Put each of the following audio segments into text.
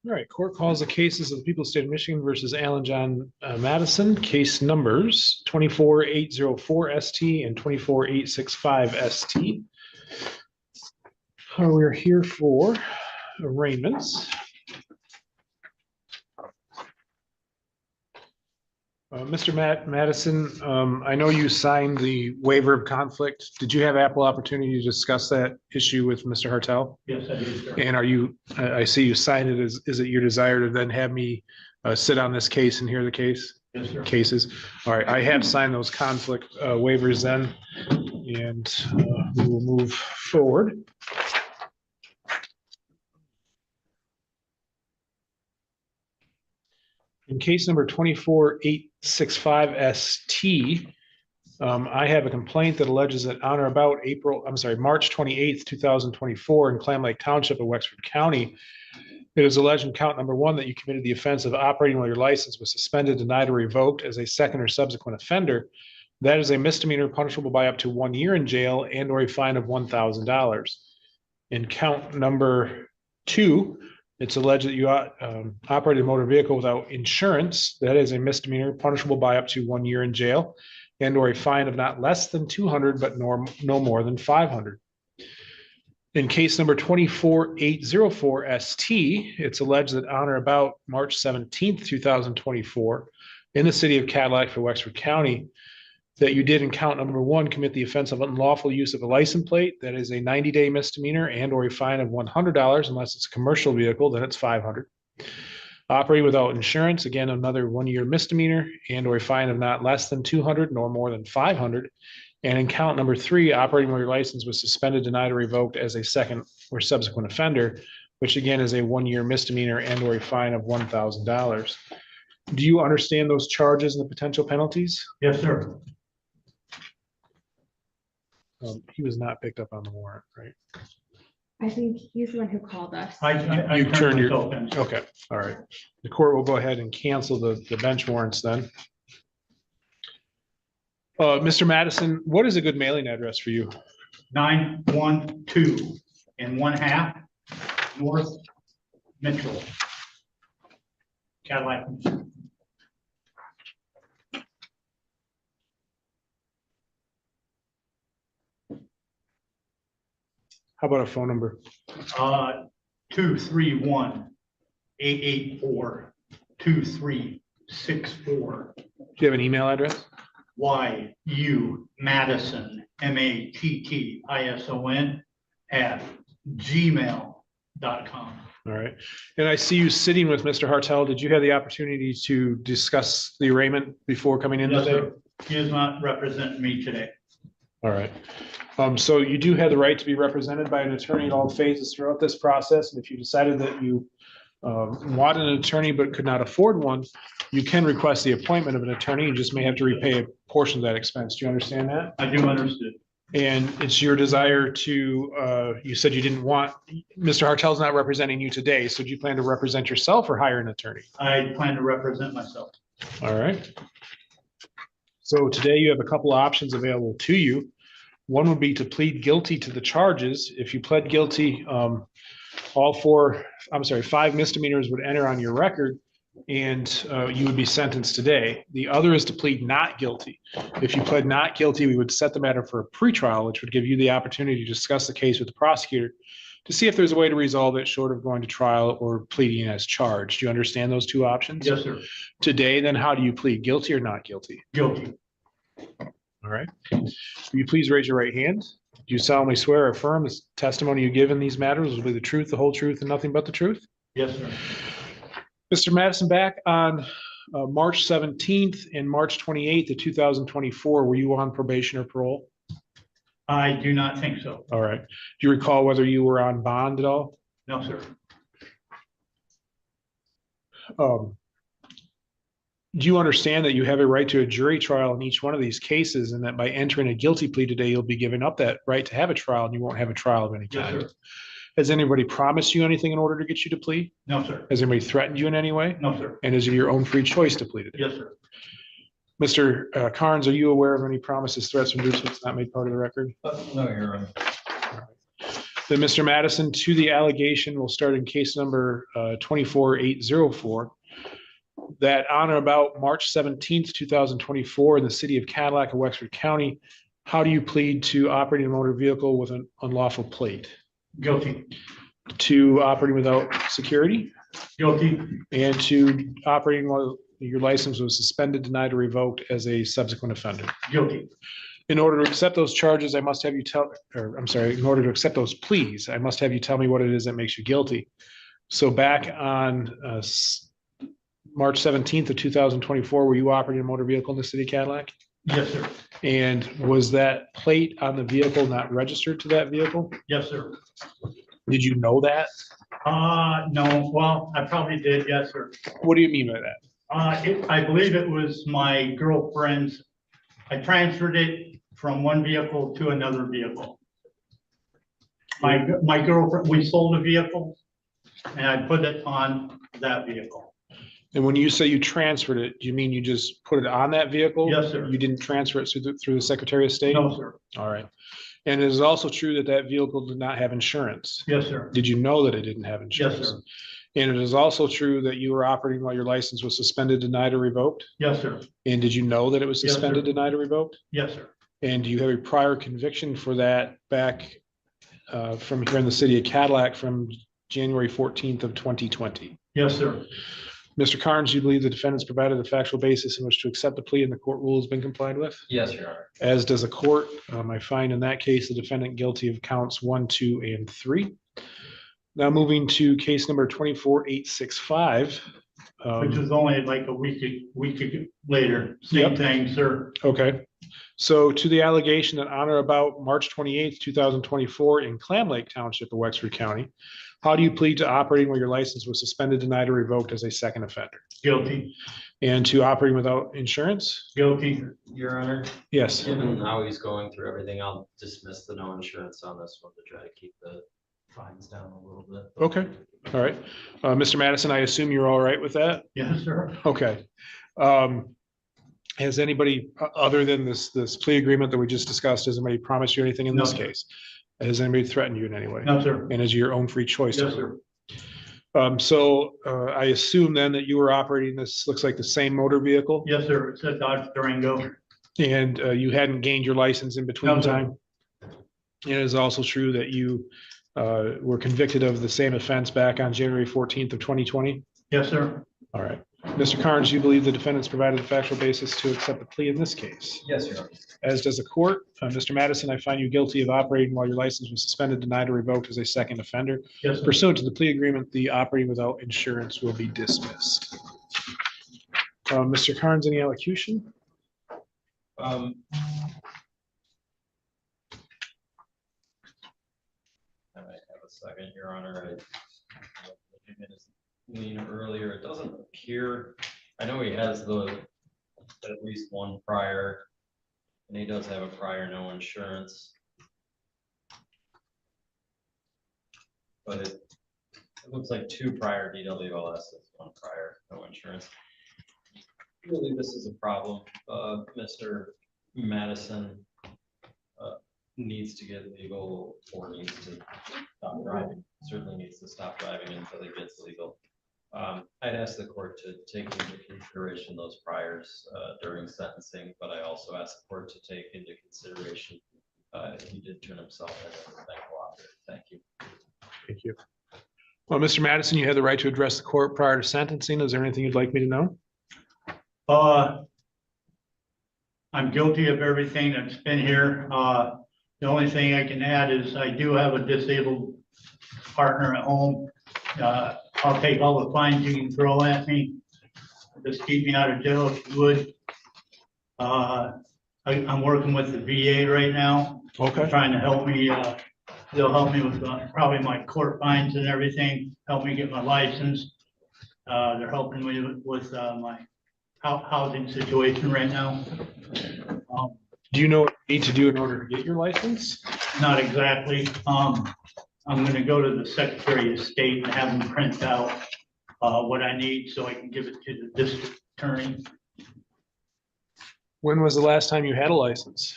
All right, court calls the cases of the people of the state of Michigan versus Alan John Madison, case numbers 24804 ST and 24865 ST. We're here for arraignments. Mr. Madison, I know you signed the waiver of conflict. Did you have ample opportunity to discuss that issue with Mr. Hartel? Yes, I did, sir. And are you, I see you signed it. Is it your desire to then have me sit on this case and hear the case? Yes, sir. Cases? All right, I have signed those conflict waivers then, and we will move forward. In case number 24865 ST, I have a complaint that alleges that on or about March 28th, 2024 in Clam Lake Township of Wexford County, it is alleged in count number 1 that you committed the offense of operating while your license was suspended, denied, or revoked as a second or subsequent offender. That is a misdemeanor punishable by up to 1 year in jail and or a fine of $1,000. In count number 2, it's alleged that you operated a motor vehicle without insurance. That is a misdemeanor punishable by up to 1 year in jail and or a fine of not less than $200, but no more than $500. In case number 24804 ST, it's alleged that on or about March 17th, 2024, in the city of Cadillac for Wexford County, that you did in count number 1 commit the offense of unlawful use of a license plate. That is a 90-day misdemeanor and or a fine of $100 unless it's a commercial vehicle, then it's $500. Operating without insurance, again, another 1 year misdemeanor and or a fine of not less than $200 nor more than $500. And in count number 3, operating while your license was suspended, denied, or revoked as a second or subsequent offender, which again is a 1 year misdemeanor and or a fine of $1,000. Do you understand those charges and the potential penalties? Yes, sir. He was not picked up on the warrant, right? I think he's the one who called us. I You turned turned your, myself in. okay, all right. The court will go ahead and cancel the bench warrants then. Mr. Madison, what is a good mailing address for you? 912 and 1/2 North Mitchell, Cadillac. How about a phone number? 231-884-2364. Do you have an email address? YU Madison MATTISON @gmail.com. All right. And I see you sitting with Mr. Hartel. Did you have the opportunity to discuss the arraignment before coming in Yes, today? sir. He does not represent me today. All right. So you do have the right to be represented by an attorney at all phases throughout this process. And if you decided that you want an attorney but could not afford one, you can request the appointment of an attorney. You just may have to repay a portion of that expense. Do you understand that? I do understand. And it's your desire to, you said you didn't want, Mr. Hartel's not representing you today. So do you plan to represent yourself or hire an attorney? I plan to represent myself. All right. So today you have a couple of options available to you. One would be to plead guilty to the charges. If you pled guilty, 5 misdemeanors would enter on your record and you would be sentenced today. The other is to plead not guilty. If you pled not guilty, we would set the matter for a pretrial, which would give you the opportunity to discuss the case with the prosecutor to see if there's a way to resolve it short of going to trial or pleading as charged. Do you understand those two options? Yes, sir. Today, then how do you plead, guilty or not guilty? Guilty. All right. Will you please raise your right hand? Do you solemnly swear or affirm the testimony you give in these matters will be the truth, the whole truth, and nothing but the truth? Yes, sir. Mr. Madison, back on March 17th and March 28th of 2024, were you on probation or parole? I do not think so. All right. Do you recall whether you were on bond at all? No, sir. Do you understand that you have a right to a jury trial in each one of these cases and that by entering a guilty plea today, you'll be giving up that right to have a trial and you won't have a trial of any Yes, kind? sir. Has anybody promised you anything in order to get you to plead? No, sir. Has anybody threatened you in any way? No, sir. And is it your own free choice to plead it? Yes, sir. Mr. Carnes, are you aware of any promises, threats, or inducements not made part of the record? No, Your Honor. Then, Mr. Madison, to the allegation, we'll start in case number 24804. That on or about March 17th, 2024, in the city of Cadillac of Wexford County, how do you plead to operating a motor vehicle with an unlawful plate? Guilty. To operating without security? Guilty. And to operating while your license was suspended, denied, or revoked as a subsequent offender? Guilty. In order to accept those charges, I must have you in order to accept those pleas, I must have you tell me what it is that makes you guilty. So back on March 17th of 2024, were you operating a motor vehicle in the city of Cadillac? Yes, sir. And was that plate on the vehicle not registered to that vehicle? Yes, sir. Did you know that? No, well, I probably did, yes, sir. What do you mean by that? I believe it was my girlfriend's. I transferred it from one vehicle to another vehicle. My girlfriend, we sold a vehicle and I put it on that vehicle. And when you say you transferred it, do you mean you just put it on that vehicle? Yes, sir. You didn't transfer it through the Secretary of State? No, sir. All right. And it is also true that that vehicle did not have insurance. Yes, sir. Did you know that it didn't have insurance? Yes, sir. And it is also true that you were operating while your license was suspended, denied, or revoked? Yes, sir. And did you know that it was Yes, sir. suspended, denied, or revoked? Yes, sir. And do you have a prior conviction for that back from here in the city of Cadillac from January 14th of 2020? Yes, sir. Mr. Carnes, do you believe the defendants provided the factual basis in which to accept the plea and the court rule has been complied with? Yes, Your Honor. As does a court. I find in that case, the defendant guilty of counts 1, 2, and 3. Now moving to case number 24865. Which was only like a week later. Same Yep. thing, sir. Okay. So to the allegation that on or about March 28th, 2024 in Clam Lake Township of Wexford County, how do you plead to operating where your license was suspended, denied, or revoked as a second offender? Guilty. And to operating without insurance? Guilty. Your Honor, Yes. given how he's going through everything, I'll dismiss the no insurance on this one to try to keep the fines down a little bit. Okay. All right. Mr. Madison, I assume you're all right with that? Yes, sir. Okay. Has anybody, other than this plea agreement that we just discussed, has anybody promised you anything in No, this sir. case? Has anybody threatened you in any way? No, sir. And is your own free choice? Yes, sir. So I assume then that you were operating this, looks like the same motor vehicle, Yes, sir. It's a Dodge Durango. and you hadn't gained your license in between No, sir. time? And it is also true that you were convicted of the same offense back on January 14th of 2020? Yes, sir. All right. Mr. Carnes, you believe the defendants provided a factual basis to accept the plea in this case? Yes, Your Honor. As does the court. Mr. Madison, I find you guilty of operating while your license was suspended, denied, or revoked as a second offender. Yes, sir. Pursuant to the plea agreement, the operating without insurance will be dismissed. Mr. Carnes, any elocution? I might have a second, Your Honor. Looking at his lien earlier, it doesn't appear, I know he has at least one prior, and he does have a prior no insurance. But it looks like 2 prior DWLS, one prior no insurance. Really, this is a problem. Mr. Madison needs to get legal or needs to stop driving. Certainly needs to stop driving until he gets legal. I'd ask the court to take into consideration those priors during sentencing, but I also ask the court to take into consideration he did turn himself in and cooperative. Thank you. Thank you. Well, Mr. Madison, you had the right to address the court prior to sentencing. Is there anything you'd like me to know? I'm guilty of everything that's been here. The only thing I can add is I do have a disabled partner at home. I'll take all the fines you can throw at me. Just keep me out of jail if you would. I'm working with the VA right now. Okay. Trying to help me, they'll help me with probably my court fines and everything, help me get my license. They're helping me with my housing situation right now. Do you know what you need to do in order to get your license? Not exactly. I'm gonna go to the Secretary of State and have them print out what I need so I can give it to the district attorney. When was the last time you had a license?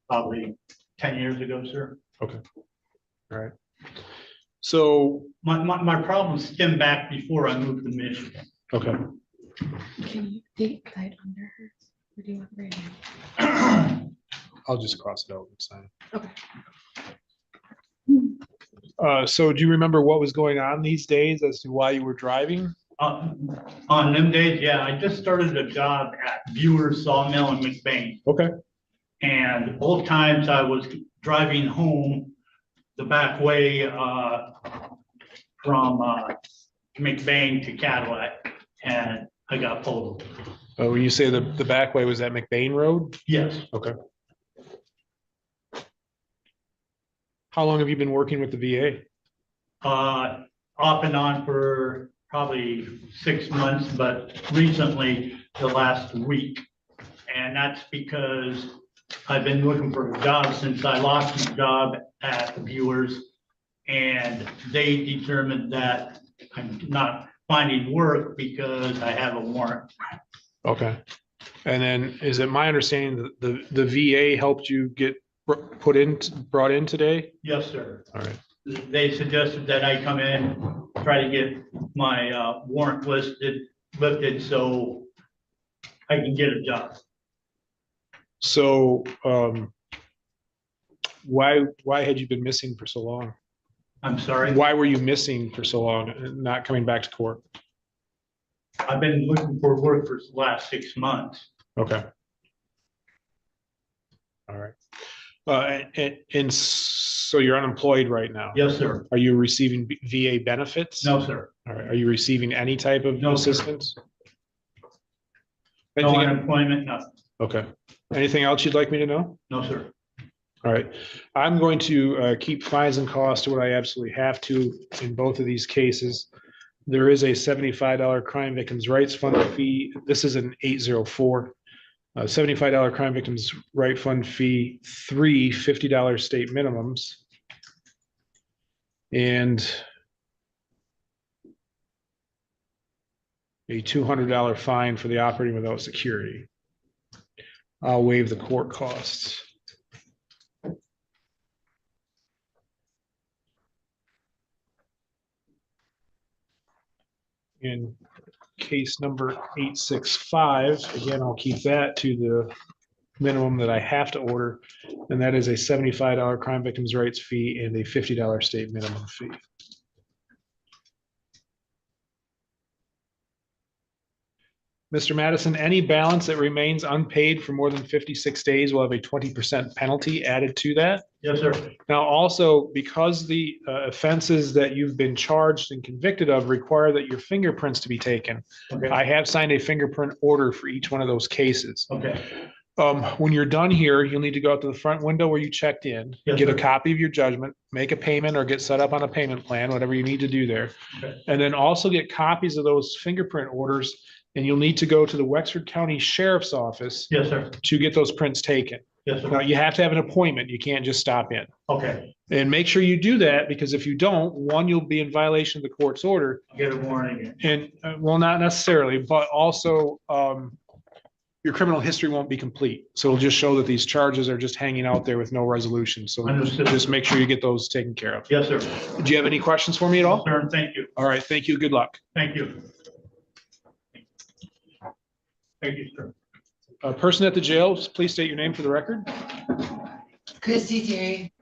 Probably 10 years ago, sir. All right. So, My problem stemmed back before I moved to Michigan. okay, Can you date guide under hers? Or do you want right now? I'll just cross it out and sign. Okay. So do you remember what was going on these days as to why you were driving? On them days, yeah, I just started a job at Viewers Sawmill in McBain. Okay, And both times I was driving home the back way from McBain to Cadillac, and I got pulled. when you say the back way, was that McBain Road? Yes, Okay. How long have you been working with the VA? off and on for probably 6 months, but recently the last week. And that's because I've been looking for a job since I lost my job at the Viewers. And they determined that I'm not finding work because I have a warrant. Okay. And then is it my understanding that the VA helped you get brought in today? Yes, sir. All right. They suggested that I come in, try to get my warrant lifted so I can get a job. So, why had you been missing for so long? I'm sorry. Why were you missing for so long and not coming back to court? I've been looking for work for the last 6 months. Okay. All right. And so you're unemployed right now? Yes, sir. Are you receiving VA benefits? No, sir. All right. Are you receiving any type of No, sir. assistance? No Anything- unemployment, nothing. Okay. Anything else you'd like me to know? No, sir. All right. I'm going to keep fines and costs to what I absolutely have to in both of these cases. There is a $75 Crime Victims' Rights Fund fee. This is an 804. $75 Crime Victims' Right Fund fee, 3 $50 state minimums. And a $200 fine for the operating without security. I'll waive the court costs. In case number 865, again, I'll keep that to the minimum that I have to order, and that is a $75 crime victims' rights fee and a $50 state minimum fee. Mr. Madison, any balance that remains unpaid for more than 56 days will have a 20% penalty added to that. Yes, sir. Now, also, because the offenses that you've been charged and convicted of require that your fingerprints to be taken, Okay. I have signed a fingerprint order for each one of those cases. Okay. When you're done here, you'll need to go out to the front window where you checked in, Yes, get a sir. copy of your judgment, make a payment or get set up on a payment plan, whatever you need to do there. Okay. And then also get copies of those fingerprint orders, and you'll need to go to the Wexford County Sheriff's Office Yes, sir. to get those prints taken. Yes, Now, sir. you have to have an appointment. You can't just stop in. Okay. And make sure you do that, because if you don't, one, you'll be in violation of the court's order. I'll get a warning. And, well, not necessarily, but also, your criminal history won't be complete. So it'll just show that these charges are just hanging out there with no resolution. So Understood. just make sure you get those taken care of. Yes, sir. Do you have any questions for me at all? Sir, thank you. All right, thank you. Good luck. Thank you. Thank you, sir. Person at the jail, please state your name for the record. Christy Terry,